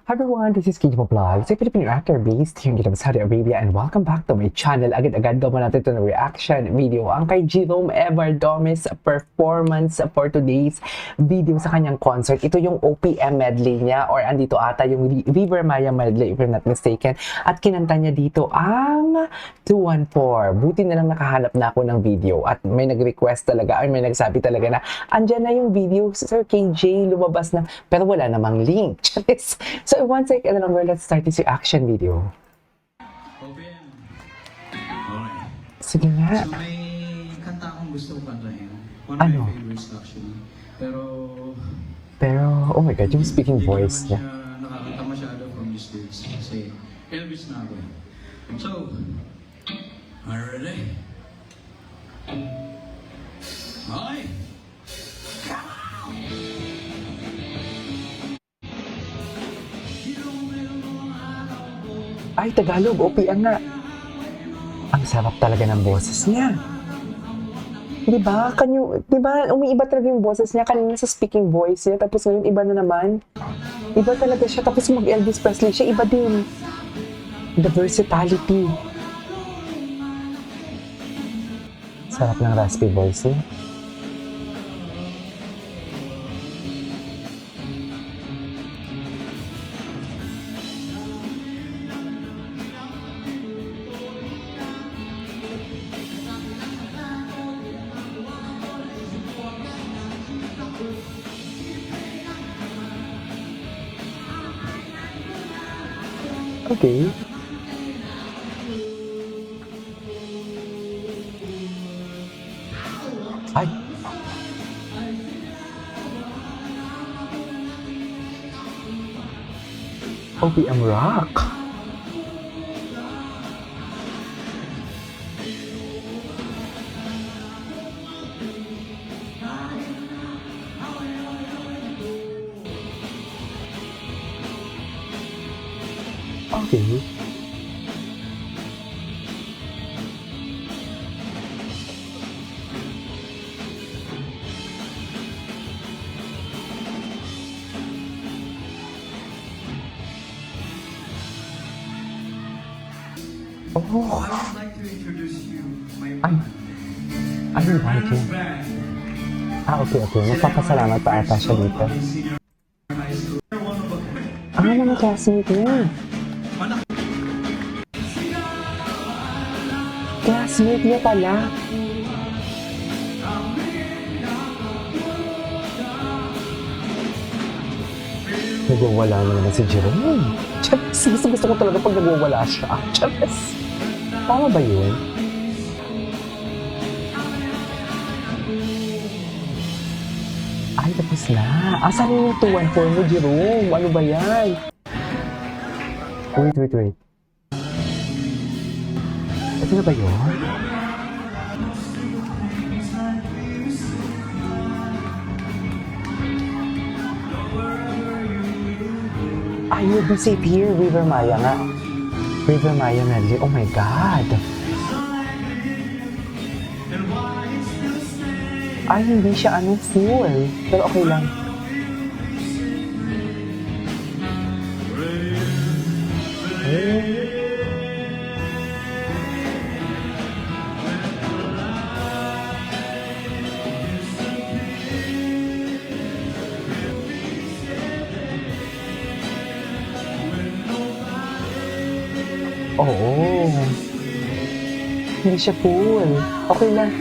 Hi everyone, this is Kiji Vlogs, a Filipino actor based here in Jeddah, Saudi Arabia, and welcome back to my channel. Agad-agad gawin natin ito ng reaction video. Ang kay Jerome Everdomes performance for today's video sa kanyang concert. Ito yung OPM medley niya, or andito ata yung River Maya medley if I'm not mistaken. At kinanta niya dito ang 214. Buti na lang nakahanap na ako ng video at may nag-request talaga, ay may nagsabi talaga na andyan na yung video, Sir KJ, lumabas na, pero wala namang link. So, one second longer, let's start this reaction video. OPM. Okay. Sige nga. So may kanta akong gusto kong kantahin. One of Ano? my favorites actually. Pero, oh my God, yung speaking hindi voice naman niya. siya nakakanta masyado from these lyrics kasi Elvis na ako. So, are you ready? Okay. Ay, Tagalog, OPM nga. Ang sarap talaga ng boses niya. Di ba? Di ba, umiiba talaga yung boses niya kanina sa speaking voice niya, tapos ngayon iba na naman. Iba talaga siya, tapos mag-Elvis Presley siya, iba din. The versatility. Sarap ng raspy voice niya. Okay. Ay. OPM rock. Okay. Oh, I would like to introduce you my ay, ano yung brand new band? band. Okay. Magpapasalamat pa ata siya dito. Senior high school. One of a Mga classmate niya. Classmate niya pala. Nagwawala na naman si Jerome. Charis, gusto ko talaga pag nagwawala siya. Charis. Tama ba yun? Ay, tapos na. Asan yung 214 mo, Jerome? Ano ba yan? Wait. Ito na ba yun? Ay, you'll be safe here. River Maya nga. River Maya medley. Oh my God. Ay, hindi siya full. Pero okay lang. Oo. Hindi siya full. Okay lang.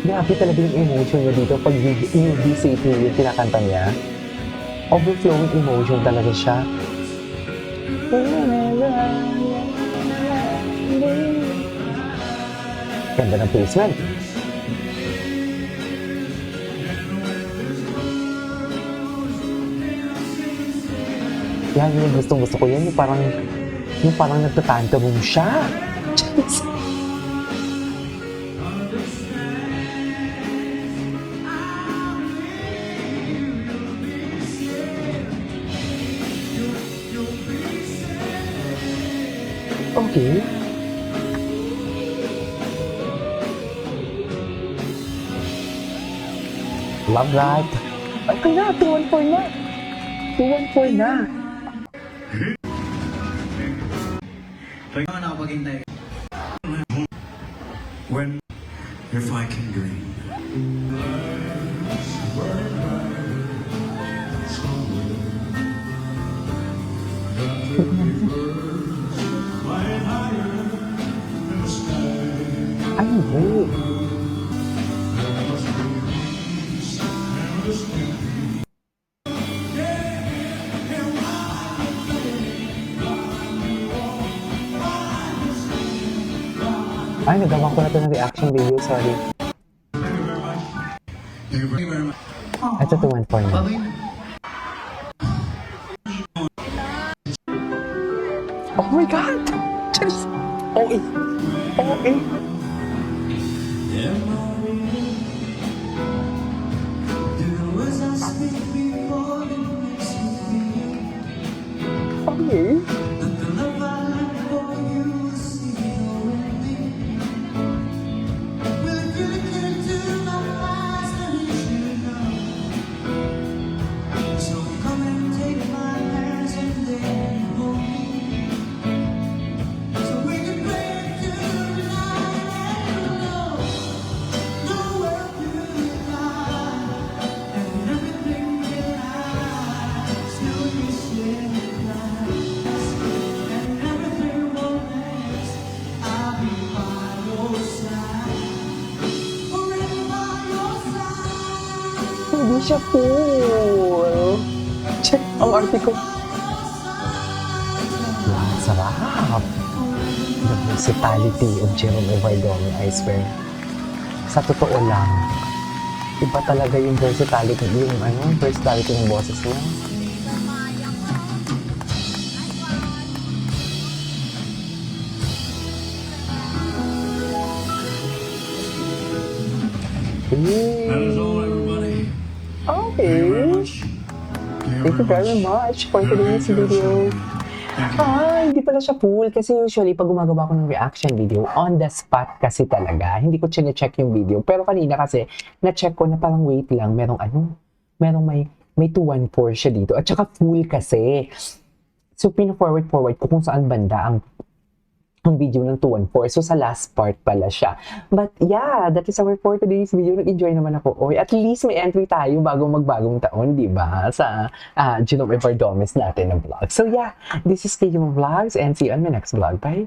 Grabe talaga yung emotion niya dito pag yung B-Safe yung kinakanta niya. Overflowing emotion talaga siya. Ganda ng placement. Yan yung gustong-gusto ko yan. Yung parang nagtatantrum siya. Okay. Love that. Ay, na, 214 na. 214 na. Kaya nga nakapaghintay. When if I can dream. Ay, hindi. Ay, nagawa ko na ito ng reaction video, sorry. Thank you very much. Ito 214 na. Oh my God! Diyos! OA! OA! Okay. Hindi siya full. Check ang article. Wow, sarap. The versatility of Jerome Evardome, I swear. Sa totoo lang, iba talaga yung versatility, versatility ng boses niya. That is all, everybody. Okay. Thank you very much for today's video. Hindi pala siya full kasi usually pag gumagawa ko ng reaction video, on the spot kasi talaga. Hindi ko check yung video. Pero kanina kasi, na-check ko na parang wait lang, merong may 214 siya dito. At saka full kasi. So, pina-forward ko kung saan banda ang video ng 214. So, sa last part pala siya. But yeah, that is our for today's video. Nag-enjoy naman ako. Oy, at least may entry tayo bago magbagong taon, di ba? Sa Jerome Everdomes natin ng vlog. So yeah, this is KJ Vlogs and see you on my next vlog. Bye!